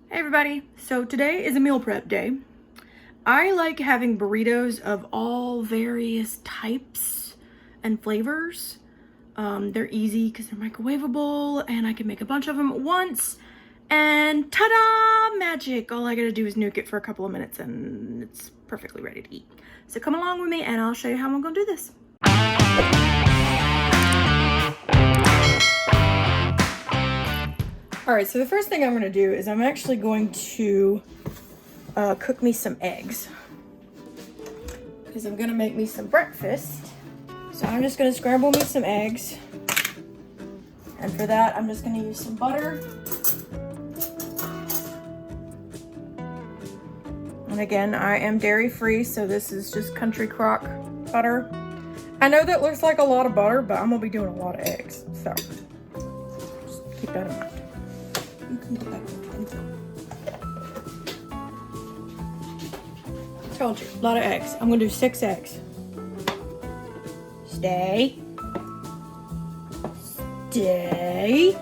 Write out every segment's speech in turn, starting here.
Hey everybody, so today is a meal prep day. I like having burritos of all various types and flavors. They're easy because they're microwavable and I can make a bunch of them at once. And ta-da! Magic! All I gotta do is nuke it for a couple of minutes and it's perfectly ready to eat. So come along with me and I'll show you how I'm gonna do this. All right, so the first thing I'm gonna do is I'm actually going to cook me some eggs because I'm gonna make me some breakfast. So I'm just gonna scramble me some eggs. And for that, I'm just gonna use some butter. And again, I am dairy free, so this is just country crock butter. I know that looks like a lot of butter, but I'm gonna be doing a lot of eggs, so just keep that in mind. You can get back in. Told you, a lot of eggs. I'm gonna do 6 eggs. Stay. Stay.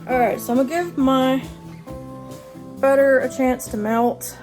All right, so I'm gonna give my butter a chance to melt.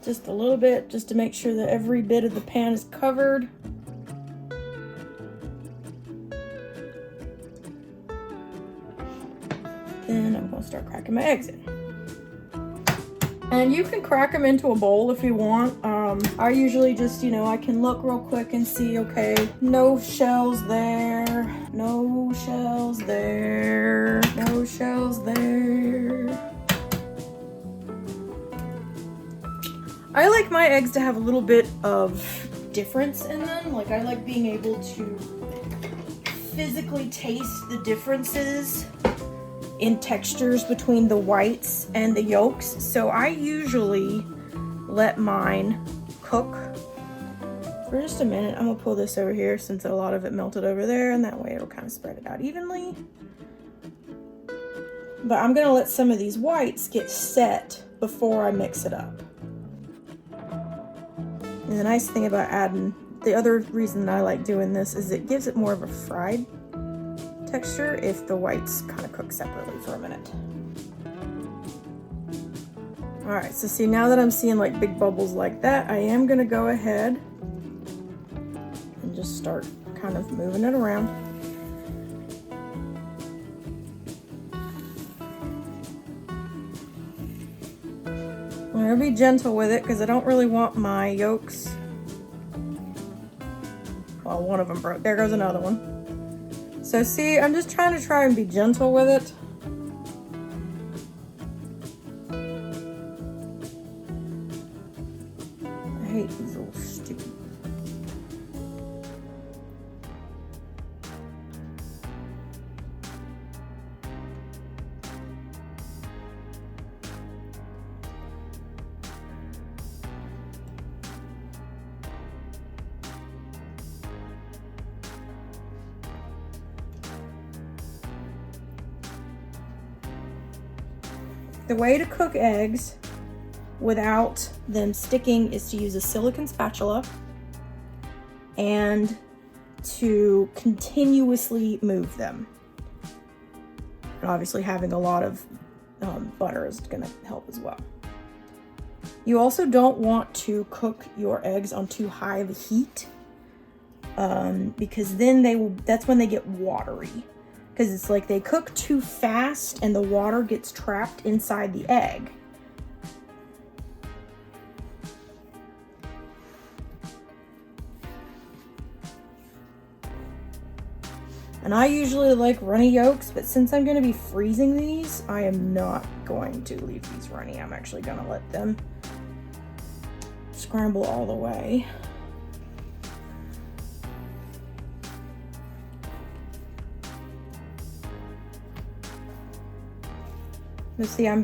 Just a little bit, just to make sure that every bit of the pan is covered. Then I'm gonna start cracking my eggs in. And you can crack them into a bowl if you want. I usually just, I can look real quick and see, okay, no shells there, no shells there, no shells there. I like my eggs to have a little bit of difference in them. Like I like being able to physically taste the differences in textures between the whites and the yolks. So I usually let mine cook for just a minute. I'm gonna pull this over here since a lot of it melted over there, and that way it'll kind of spread it out evenly. But I'm gonna let some of these whites get set before I mix it up. And the nice thing about the other reason I like doing this is it gives it more of a fried texture if the whites kind of cook separately for a minute. All right, so see, now that I'm seeing like big bubbles like that, I am gonna go ahead and just start kind of moving it around. I'm gonna be gentle with it because I don't really want my yolks. Well, one of them broke. There goes another one. So see, I'm just trying to be gentle with it. I hate these little stupid. The way to cook eggs without them sticking is to use a silicone spatula and to continuously move them. And obviously having a lot of butter is gonna help as well. You also don't want to cook your eggs on too high of a heat because then that's when they get watery. Because it's like they cook too fast and the water gets trapped inside the egg. And I usually like runny yolks, but since I'm going to be freezing these, I am not going to leave these runny. I'm actually going to let them scramble all the way. You see, I'm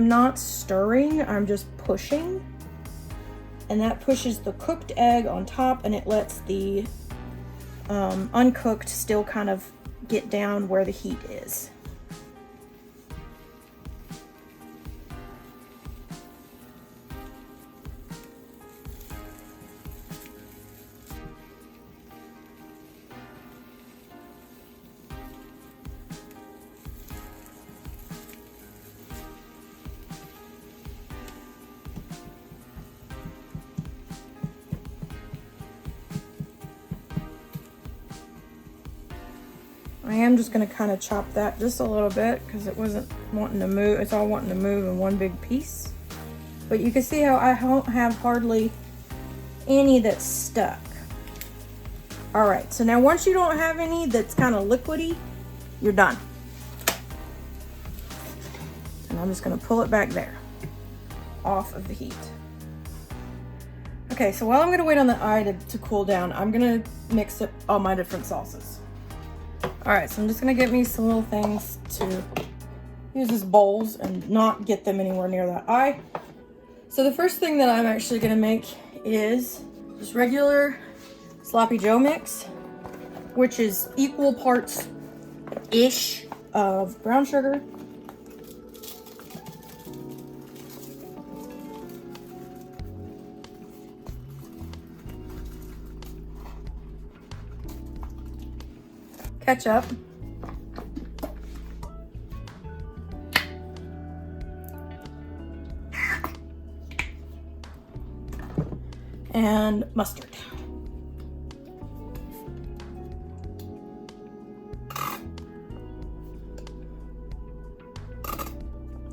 not stirring, I'm just pushing. And that pushes the cooked egg on top and it lets the uncooked still kind of get down where the heat is. I am just gonna kind of chop that just a little bit because it wasn't wanting to move. It's all wanting to move in one big piece. But you can see how I don't have hardly any that's stuck. All right, so now once you don't have any that's kind of liquidy, you're done. And I'm just gonna pull it back there, off of the heat. Okay, so while I'm gonna wait on the eye to cool down, I'm gonna mix up all my different sauces. All right, so I'm just gonna get me some little things to use as bowls and not get them anywhere near that eye. So the first thing that I'm actually gonna make is just regular sloppy joe mix, which is equal parts-ish of brown sugar, ketchup, and mustard.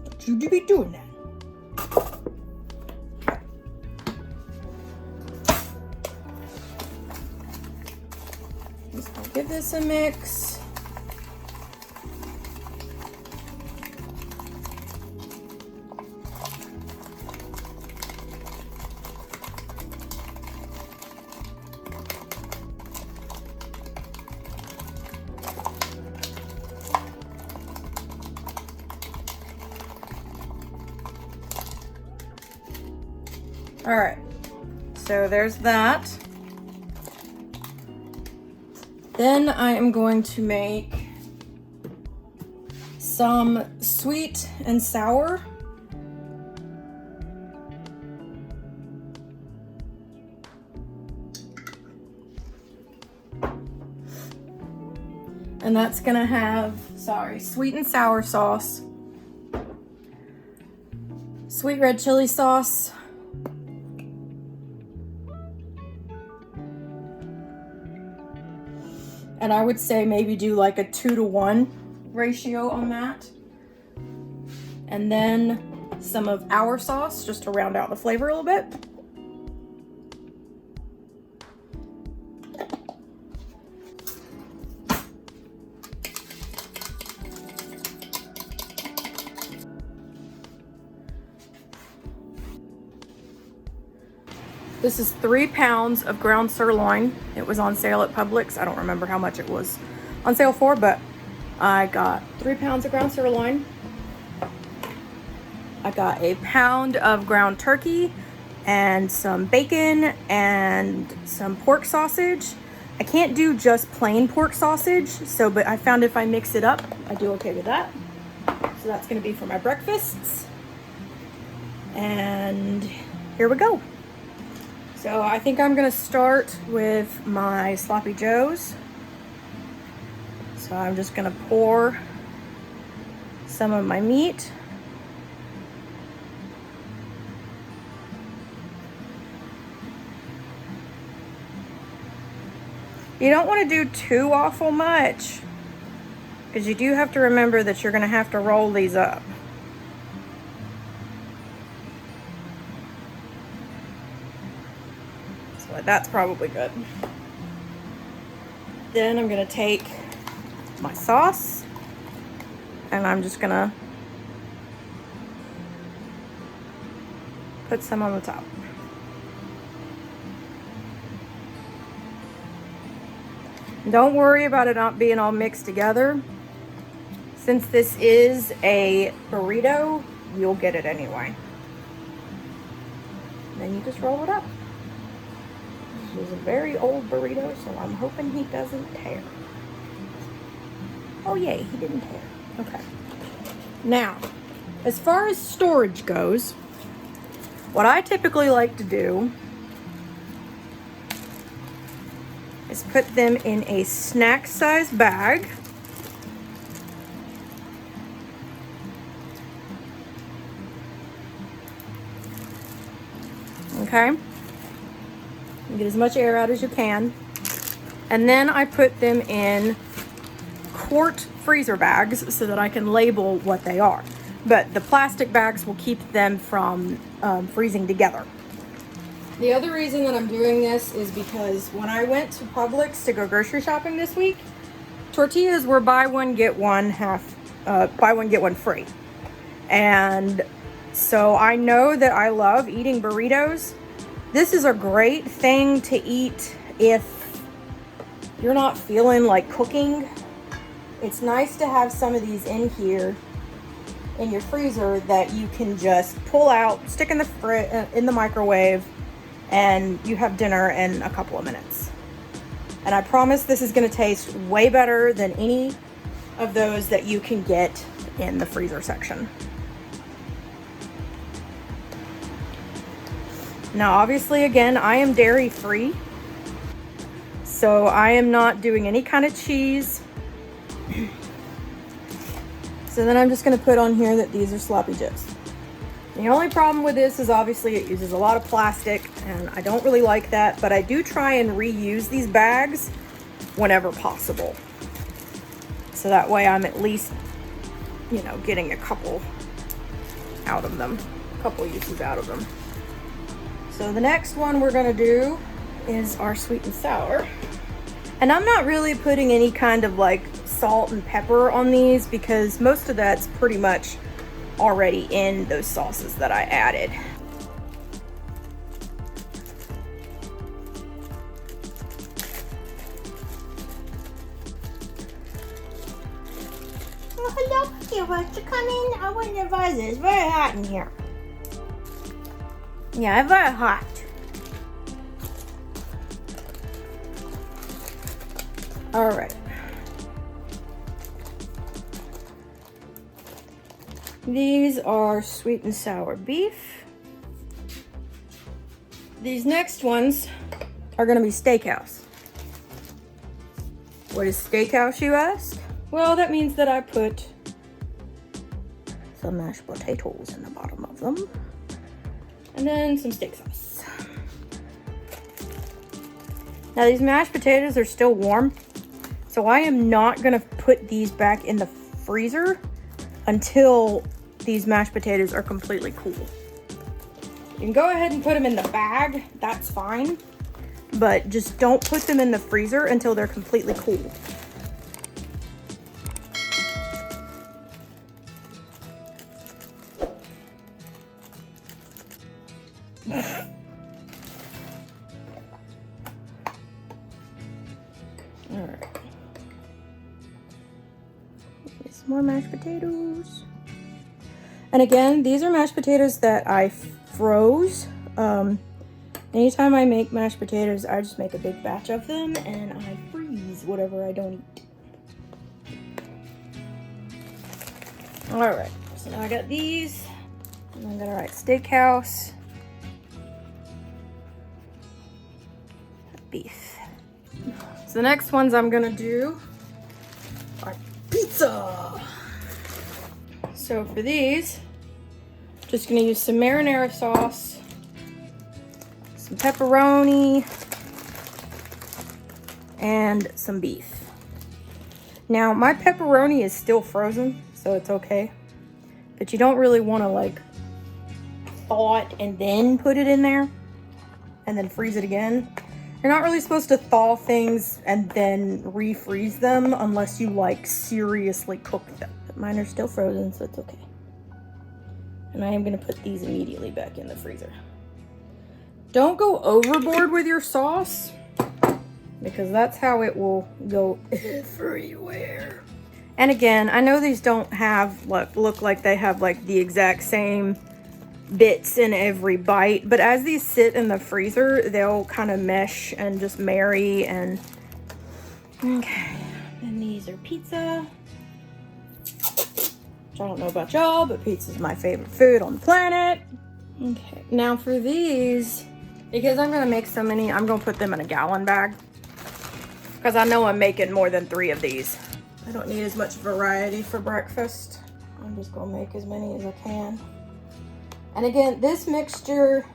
Don't you be doing that. Just gonna give this a mix. All right, so there's that. Then I am going to make some sweet and sour. And that's gonna have, sweet and sour sauce, sweet red chili sauce, and I would say maybe do like a 2-to-1 ratio on that. And then some of our sauce just to round out the flavor a little bit. This is 3 pounds of ground sirloin. It was on sale at Publix. I don't remember how much it was on sale for, but I got 3 pounds of ground sirloin. I got a pound of ground turkey and some bacon and some pork sausage. I can't do just plain pork sausage, but I found if I mix it up, I do okay with that. So that's gonna be for my breakfasts. And here we go. So I think I'm gonna start with my sloppy joes. So I'm just gonna pour some of my meat. You don't want to do too awful much, because you do have to remember that you're gonna have to roll these up. That's probably good. Then I'm gonna take my sauce and I'm just gonna put some on the top. Don't worry about it not being all mixed together. Since this is a burrito, you'll get it anyway. And then you just roll it up. This is a very old burrito, so I'm hoping he doesn't tear. Oh yay, he didn't tear. Okay. Now, as far as storage goes, what I typically like to do is put them in a snack size bag. Okay. Get as much air out as you can. And then I put them in quart freezer bags so that I can label what they are. But the plastic bags will keep them from freezing together. The other reason that I'm doing this is because when I went to Publix to go grocery shopping this week, tortillas were buy one get one free. And so I know that I love eating burritos. This is a great thing to eat if you're not feeling like cooking. It's nice to have some of these in here in your freezer that you can just pull out, stick in the microwave, and you have dinner in a couple of minutes. And I promise this is going to taste way better than any of those that you can get in the freezer section. Now, obviously, again, I am dairy free, so I am not doing any kind of cheese. So then I'm just going to put on here that these are sloppy joes. The only problem with this is obviously it uses a lot of plastic, and I don't really like that, but I do try and reuse these bags whenever possible. So that way I'm at least, you know, getting a couple out of them, a couple uses out of them. So the next one we're gonna do is our sweet and sour. And I'm not really putting any kind of like salt and pepper on these because most of that's pretty much already in those sauces that I added. Oh, hello, you want to come in? I wouldn't advise it. It's very hot in here. Yeah, it's very hot. All right. These are sweet and sour beef. These next ones are gonna be steakhouse. What is steakhouse, you ask? Well, that means that I put some mashed potatoes in the bottom of them. And then some steak sauce. Now these mashed potatoes are still warm, so I am not gonna put these back in the freezer until these mashed potatoes are completely cool. You can go ahead and put them in the bag, that's fine, but just don't put them in the freezer until they're completely cool. Alright. Some more mashed potatoes. And again, these are mashed potatoes that I froze. Anytime I make mashed potatoes, I just make a big batch of them and I freeze whatever I don't eat. Alright, so now I got these. And I'm gonna write steakhouse. Beef. So the next ones I'm gonna do are pizza. So for these, just gonna use some marinara sauce, some pepperoni, and some beef. Now my pepperoni is still frozen, so it's okay. But you don't really wanna like thaw it and then put it in there and then freeze it again. You're not really supposed to thaw things and then refreeze them unless you like seriously cook them. But mine are still frozen, so it's okay. And I am gonna put these immediately back in the freezer. Don't go overboard with your sauce because that's how it will go everywhere. And again, I know these don't have look like they have like the exact same bits in every bite, but as these sit in the freezer, they'll kind of mesh and just marry. And okay, and these are pizza, which I don't know about y'all, but pizza is my favorite food on the planet. Okay, now for these, because I'm gonna make so many, I'm gonna put them in a gallon bag because I know I'm making more than 3 of these. I don't need as much variety for breakfast. I'm just gonna make as many as I can. And again, this mixture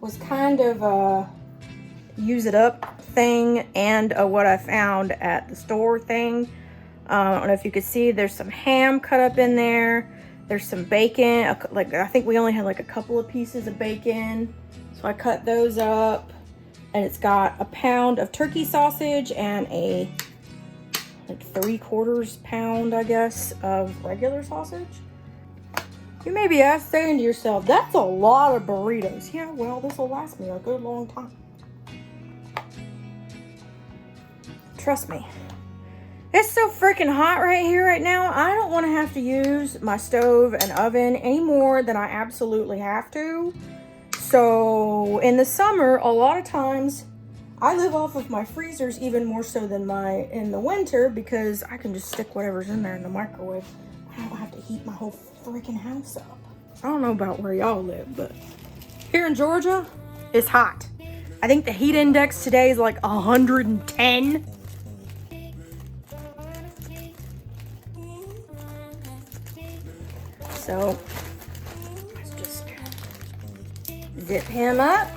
was kind of a use it up thing and a what I found at the store thing. I don't know if you could see, there's some ham cut up in there. There's some bacon, like I think we only had like a couple of pieces of bacon. So I cut those up. And it's got a pound of turkey sausage and a like 3/4 pound, I guess, of regular sausage. You may be saying to yourself, that's a lot of burritos. Yeah, well, this will last me a good long time. Trust me. It's so freaking hot right here right now. I don't want to have to use my stove and oven any more than I absolutely have to. So in the summer, a lot of times I live off of my freezers even more so than in the winter, because I can just stick whatever's in there in the microwave. I don't have to heat my whole freaking house up. I don't know about where y'all live, but here in Georgia, it's hot. I think the heat index today is like 110. So let's just zip him up.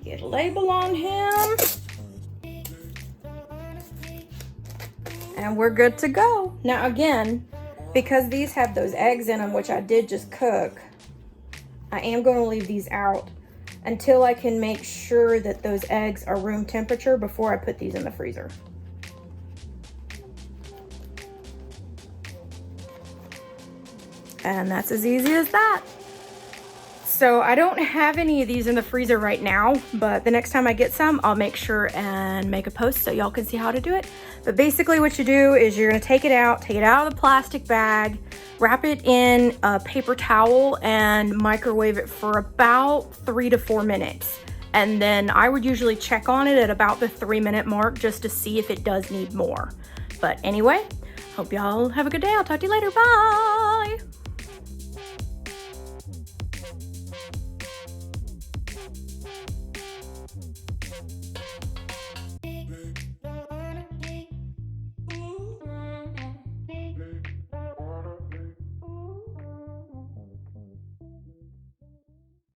Get a label on him. And we're good to go. Now again, because these have those eggs in them, which I did just cook, I am going to leave these out until I can make sure that those eggs are room temperature before I put these in the freezer. And that's as easy as that. So I don't have any of these in the freezer right now, but the next time I get some, I'll make sure and make a post so y'all can see how to do it. But basically what you do is you're gonna take it out of the plastic bag, wrap it in a paper towel, and microwave it for about 3 to 4 minutes. And then I would usually check on it at about the 3-minute mark just to see if it does need more. But anyway, hope y'all have a good day. I'll talk to you later. Bye.